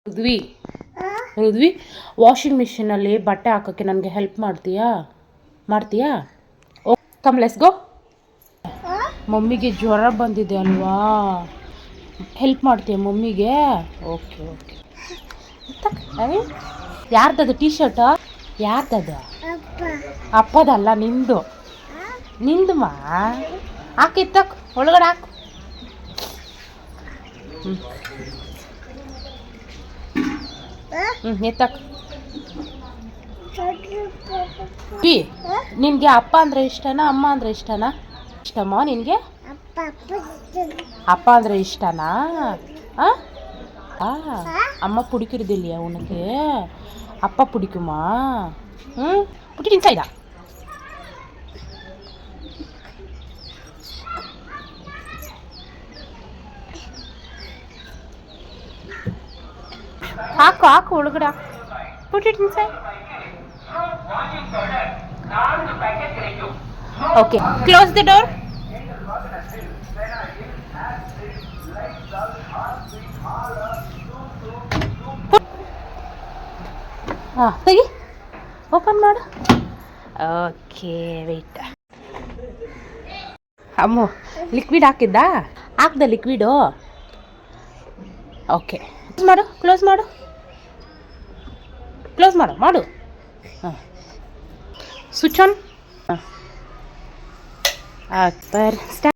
ಋದ್ವಿ ಋದ್ವಿ washing ಮಿಷಿನಲ್ಲಿ ಬಟ್ಟೆ ಹಾಕೋಕ್ಕೆ ನನಗೆ ಹೆಲ್ಪ್ ಮಾಡ್ತೀಯಾ ಓ ಕಮ್ ಲೆಟ್ಸ್ ಗೋ. ಮಮ್ಮಿಗೆ ಜ್ವರ ಬಂದಿದೆ ಅಲ್ವಾ, ಹೆಲ್ಪ್ ಮಾಡ್ತೀಯ ಮಮ್ಮಿಗೆ? Okay okay. ಯಾರ್ದದು ಟೀ ಶರ್ಟ್? ಯಾರ್ದದು? ಅಪ್ಪದಲ್ಲ, ನಿಂದು ಮಾ. ಹಾಕಿತ್ತಕ್ ಒಳಗಡೆ ಹಾಕು. ಎತ್ತಕ್. ನಿನಗೆ ಅಪ್ಪ ಅಂದರೆ ಇಷ್ಟನಾ ಅಮ್ಮ ಅಂದರೆ ಇಷ್ಟಮ್ಮ ನಿನಗೆ? ಅಪ್ಪ ಅಂದರೆ ಇಷ್ಟನಾ? ಅಮ್ಮ பிடிக்கிறதில்லையா உனக்கு? அப்பா பிடிக்குமா? put it inside. ಹಾಕು ಒಳಗಡೆ. put it inside. Okay, close the door. ತೆಗಿ, ಓಪನ್ ಮಾಡು. Okay wait. ಅಮ್ಮು ಲಿಕ್ವಿಡ್ ಹಾಕ್ದ ಲಿಕ್ವಿಡು? ಓಕೆ ಕ್ಲೋಸ್ ಮಾಡು. ಹಾಂ, ಸ್ವಿಚ್ ಆನ್.